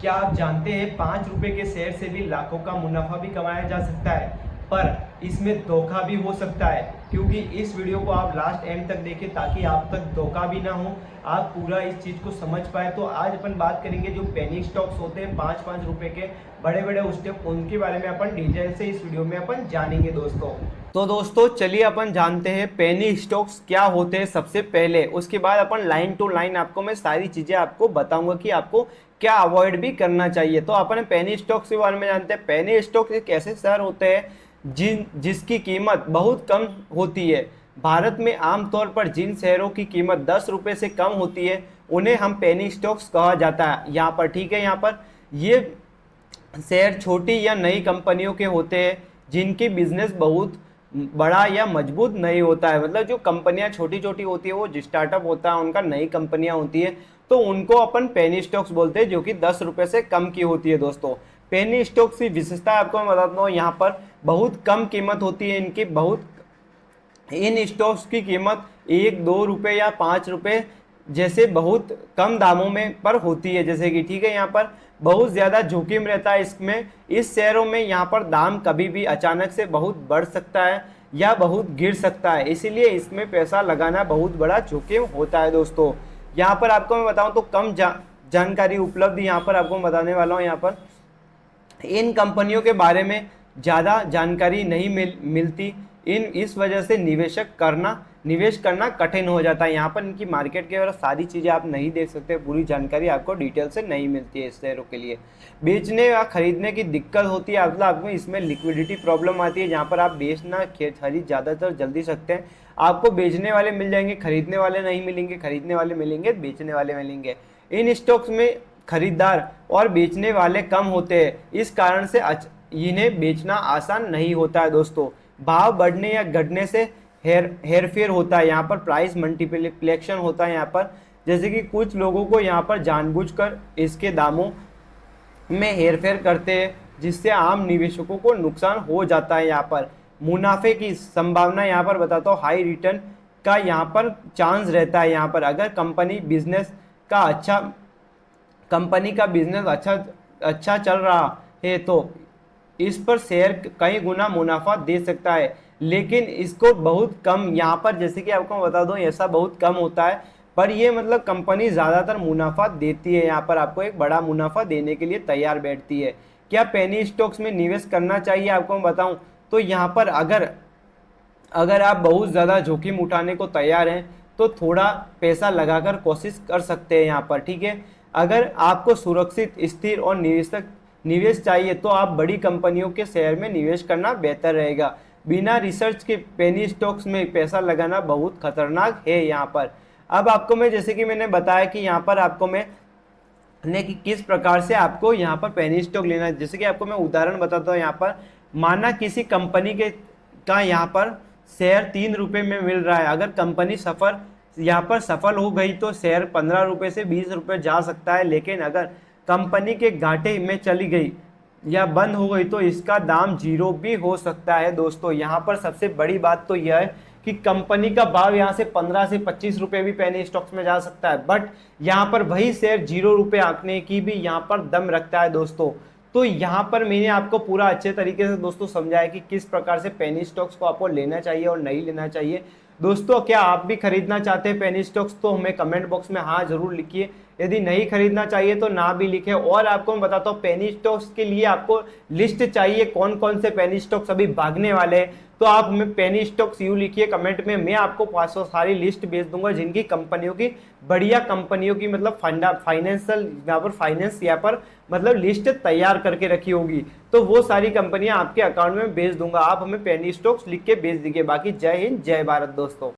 क्या आप जानते हैं 5 रुपए के शेयर से भी लाखों का मुनाफा भी कमाया जा सकता है, पर इसमें धोखा भी हो सकता है। क्योंकि इस वीडियो को आप लास्ट एंड तक देखें ताकि आप तक धोखा भी ना हो, आप पूरा इस चीज़ को समझ पाए। तो आज अपन बात करेंगे जो पेनी स्टॉक्स होते हैं 5-5 रुपए के बड़े बड़े स्टेप, उनके बारे में अपन डिटेल से इस वीडियो में अपन जानेंगे दोस्तों। तो दोस्तों चलिए अपन जानते हैं पेनी स्टॉक्स क्या होते हैं सबसे पहले, उसके बाद अपन लाइन टू लाइन आपको मैं सारी चीज़ें आपको बताऊंगा कि आपको क्या अवॉइड भी करना चाहिए। तो अपन पेनी स्टॉक्स के बारे में जानते हैं। पेनी स्टॉक्स एक ऐसे शेयर होते हैं जिसकी कीमत बहुत कम होती है। भारत में आमतौर पर जिन शेयरों की कीमत 10 रुपये से कम होती है उन्हें हम पेनी स्टॉक्स कहा जाता है यहाँ पर, ठीक है। यहाँ पर ये शेयर छोटी या नई कंपनियों के होते हैं जिनकी बिजनेस बहुत बड़ा या मजबूत नहीं होता है। मतलब जो कंपनियां छोटी छोटी होती है, वो स्टार्टअप होता है उनका, नई कंपनियां होती है, तो उनको अपन पेनी स्टॉक्स बोलते हैं, जो कि 10 रुपये से कम की होती है दोस्तों। पेनी स्टॉक्स की विशेषता आपको मैं बताता हूँ, यहाँ पर बहुत कम कीमत होती है इनकी। इन स्टॉक्स की कीमत 1-2 रुपये या 5 रुपये जैसे बहुत कम दामों में पर होती है, जैसे कि, ठीक है। यहाँ पर बहुत ज़्यादा जोखिम रहता है इसमें। इस शेयरों में यहाँ पर दाम कभी भी अचानक से बहुत बढ़ सकता है या बहुत गिर सकता है, इसीलिए इसमें पैसा लगाना बहुत बड़ा जोखिम होता है दोस्तों। यहाँ पर आपको मैं बताऊँ तो कम जानकारी उपलब्ध यहाँ पर आपको मैं बताने वाला हूँ। यहाँ पर इन कंपनियों के बारे में ज़्यादा जानकारी नहीं मिलती, इस वजह से निवेश करना कठिन हो जाता है। यहाँ पर इनकी मार्केट के और सारी चीज़ें आप नहीं देख सकते, पूरी जानकारी आपको डिटेल से नहीं मिलती है। इस शेयरों के लिए बेचने या खरीदने की दिक्कत होती है, मतलब आपको इसमें लिक्विडिटी प्रॉब्लम आती है। जहाँ पर आप बेचना खरीद ज़्यादातर जल्दी सकते हैं, आपको बेचने वाले मिल जाएंगे, खरीदने वाले नहीं मिलेंगे, खरीदने वाले मिलेंगे, बेचने वाले मिलेंगे। इन स्टॉक्स में खरीदार और बेचने वाले कम होते हैं, इस कारण से इन्हें बेचना आसान नहीं होता है दोस्तों। भाव बढ़ने या घटने से हेरफेर होता है, यहाँ पर प्राइस मल्टीप्लिकेशन होता है। यहाँ पर जैसे कि कुछ लोगों को यहाँ पर जानबूझकर इसके दामों में हेरफेर करते हैं, जिससे आम निवेशकों को नुकसान हो जाता है। यहाँ पर मुनाफे की संभावना यहाँ पर बताता हूँ, हाई रिटर्न का यहाँ पर चांस रहता है। यहाँ पर अगर कंपनी का बिजनेस अच्छा चल रहा है तो इस पर शेयर कई गुना मुनाफा दे सकता है, लेकिन इसको बहुत कम, यहाँ पर जैसे कि आपको बता दूं, ऐसा बहुत कम होता है। पर ये मतलब कंपनी ज़्यादातर मुनाफा देती है, यहाँ पर आपको एक बड़ा मुनाफा देने के लिए तैयार बैठती है। क्या पेनी स्टॉक्स में निवेश करना चाहिए आपको मैं बताऊं तो यहाँ पर अगर आप बहुत ज़्यादा जोखिम उठाने को तैयार हैं तो थोड़ा पैसा लगाकर कोशिश कर सकते हैं यहाँ पर, ठीक है। अगर आपको सुरक्षित, स्थिर और निवेश चाहिए तो आप बड़ी कंपनियों के शेयर में निवेश करना बेहतर रहेगा। बिना रिसर्च के पेनी स्टॉक्स में पैसा लगाना बहुत खतरनाक है यहाँ पर। अब आपको मैं, जैसे कि मैंने बताया कि यहाँ पर आपको मैं कि किस प्रकार से आपको यहाँ पर पेनी स्टॉक लेना है। जैसे कि आपको मैं उदाहरण बताता हूँ। यहाँ पर माना किसी कंपनी का यहाँ पर शेयर 3 रुपये में मिल रहा है। अगर कंपनी यहाँ पर सफल हो गई तो शेयर 15 रुपये से 20 रुपये जा सकता है, लेकिन अगर कंपनी के घाटे में चली गई या बंद हो गई तो इसका दाम 0 भी हो सकता है दोस्तों। यहाँ पर सबसे बड़ी बात तो यह है कि कंपनी का भाव यहाँ से 15 से 25 रुपये भी पेनी स्टॉक्स में जा सकता है, बट यहाँ पर वही शेयर 0 रुपये आंकने की भी यहाँ पर दम रखता है दोस्तों। तो यहाँ पर मैंने आपको पूरा अच्छे तरीके से दोस्तों समझाया कि किस प्रकार से पेनी स्टॉक्स को आपको लेना चाहिए और नहीं लेना चाहिए। दोस्तों क्या आप भी खरीदना चाहते हैं पेनी स्टॉक्स, तो हमें कमेंट बॉक्स में हाँ जरूर लिखिए। यदि नहीं खरीदना चाहिए तो ना भी लिखें। और आपको मैं बताता हूँ, पेनी स्टॉक्स के लिए आपको लिस्ट चाहिए कौन कौन से पेनी स्टॉक्स अभी भागने वाले हैं, तो आप हमें पेनी स्टॉक्स यूँ लिखिए कमेंट में, मैं आपको 500 सारी लिस्ट भेज दूंगा जिनकी कंपनियों की, बढ़िया कंपनियों की, मतलब फाइनेंशियल यहाँ पर फाइनेंस यहाँ पर मतलब लिस्ट तैयार करके रखी होगी, तो वो सारी कंपनियां आपके अकाउंट में भेज दूंगा। आप हमें पेनी स्टॉक्स लिख के भेज दीजिए। बाकी जय हिंद, जय भारत दोस्तों।